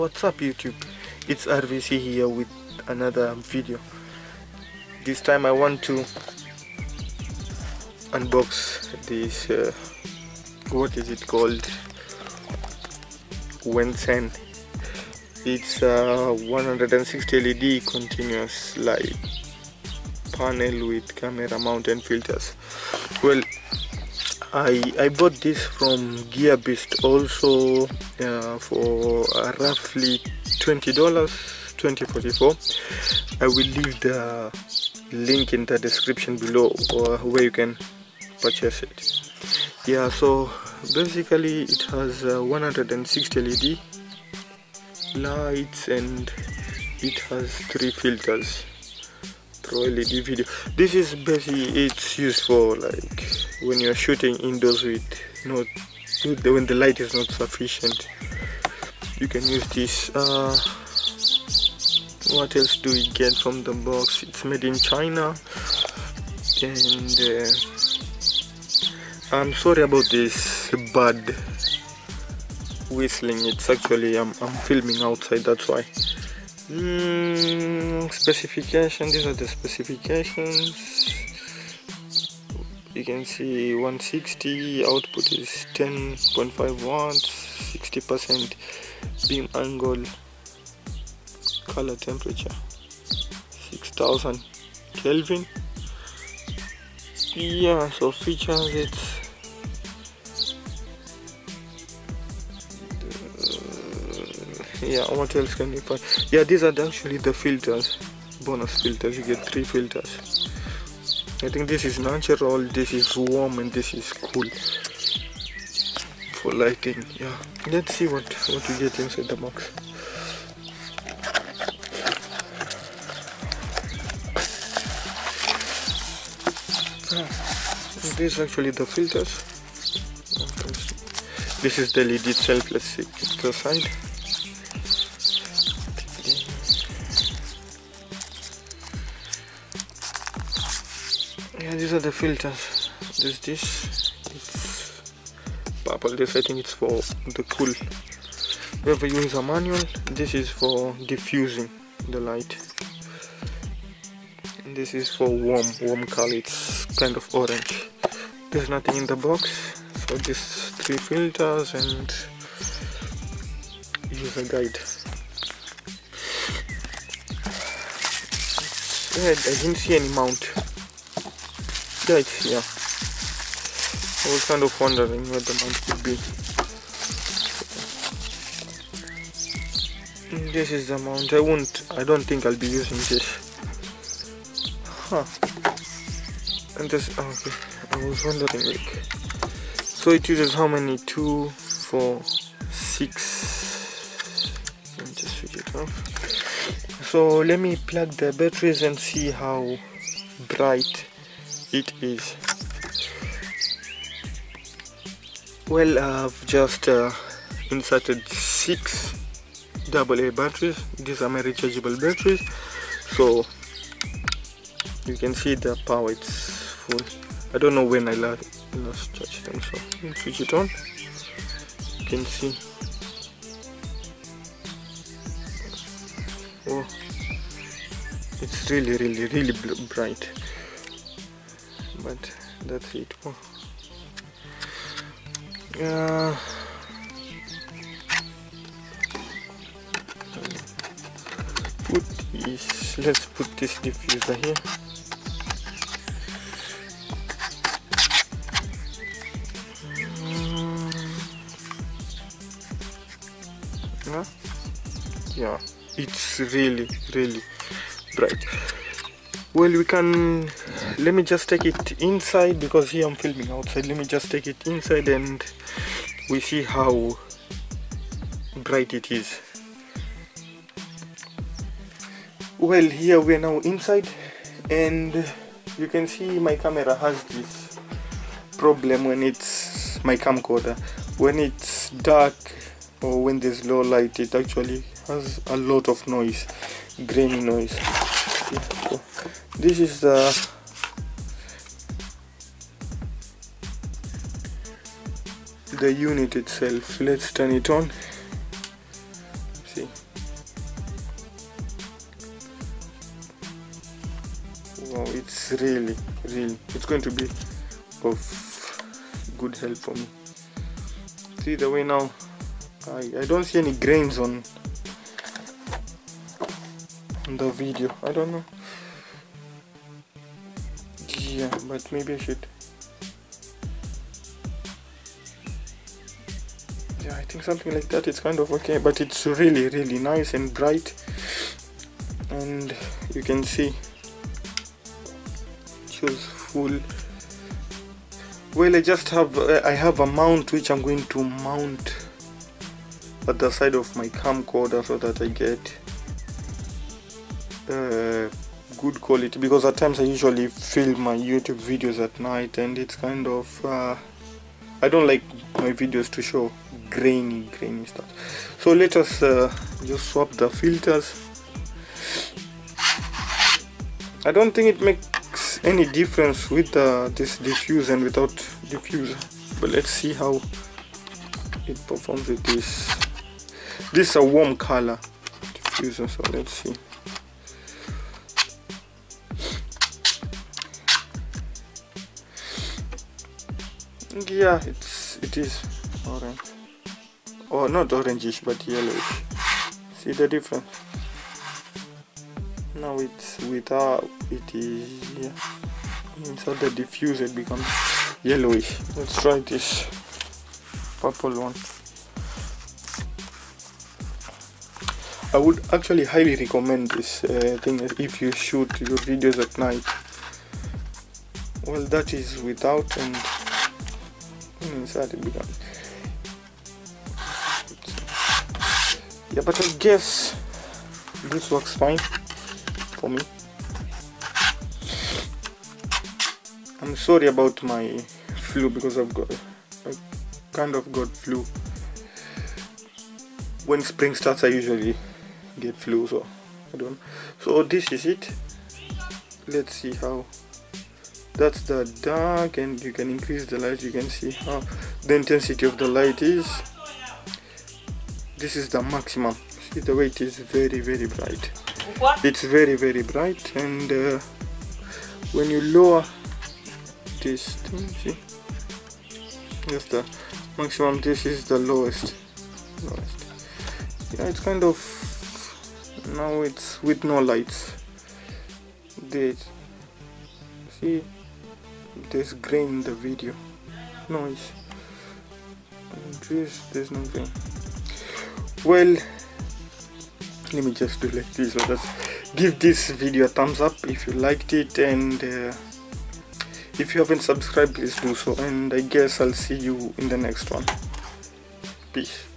What's up YouTube? It's RVC here with another video. This time I want to unbox this what is it called? Wensen. It's a 160 LED continuous light panel with camera mount and filters. Well, I bought this from Gearbest also for roughly $20, $20.44. I will leave the link in the description below where you can purchase it. Yeah, so basically it has 160 LED lights and it has 3 filters. Pro LED video. This is basically it's used for like when you're shooting indoors with when the light is not sufficient. You can use this. What else do we get from the box? It's made in China, and I'm sorry about this bad whistling. It's actually I'm filming outside, that's why. Specification, these are the specifications. You can see 160, output is 10.5 watts, 60% beam angle, color temperature 6000 Kelvin. Yeah, so features, it's yeah, what else can you find? Yeah, these are actually the filters, bonus filters. You get 3 filters. I think this is natural, this is warm, and this is cool for lighting. Yeah, let's see what we get inside the box. This is actually the filters. This is the LED itself. Let's see the side. Yeah, these are the filters. This it's purple. This I think it's for the cool. Whoever uses a manual, this is for diffusing the light. And this is for warm color. It's kind of orange. There's nothing in the box, so these 3 filters and user guide. Yeah, I didn't see any mount. It's here. I was kind of wondering where the mount could be. This is the mount. I don't think I'll be using this. Huh. And this, okay. I was wondering, like, so it uses how many? 2, 4, 6. Let me just switch it off. So let me plug the batteries and see how bright it is. Well, I've just inserted 6 AA batteries. These are my rechargeable batteries, so you can see the power, it's full. I don't know when I last charged them, so let me switch it on. You can see. Oh, it's really bright. But that's it. Oh. Let's put this diffuser here. Yeah, it's really bright. Well, let me just take it inside, because here I'm filming outside. Let me just take it inside and we see how bright it is. Well, here we are now inside, and you can see my camera has this problem when it's my camcorder. When it's dark or when there's low light, it actually has a lot of noise, grainy noise. So this is the unit itself. Let's turn it on. See, really it's going to be of good help for me. See the way now I don't see any grains on the video. I don't know. Yeah, but maybe I should. Yeah, I think something like that. It's kind of okay, but it's really nice and bright, and you can see it shows full. Well, I have a mount which I'm going to mount at the side of my camcorder so that I get good quality, because at times I usually film my YouTube videos at night, and it's kind of I don't like my videos to show grainy stuff. So let us just swap the filters. I don't think it makes any difference with this diffuse and without diffuser, but let's see how it performs with this. This is a warm color diffuser, so let's see. Yeah, it is orange, or not orangish but yellowish. See the difference? Now it's without, it is, yeah, inside the diffuser it becomes yellowish. Let's try this purple one. I would actually highly recommend this thing if you shoot your videos at night. Well, that is without, and inside it becomes, yeah, but I guess this works fine for me. I'm sorry about my flu, because I kind of got flu. When spring starts I usually get flu, so I don't. So this is it. Let's see how. That's the dark, and you can increase the light. You can see how the intensity of the light is. This is the maximum. See the way it is very bright. It's very bright, and when you lower this thing, see, that's the maximum. This is the lowest. Yeah, it's kind of, now it's with no lights. See, there's grain in the video. Noise. There's no grain. Well, let me just do like this. So let's give this video a thumbs up if you liked it, and if you haven't subscribed, please do so, and I guess I'll see you in the next one. Peace.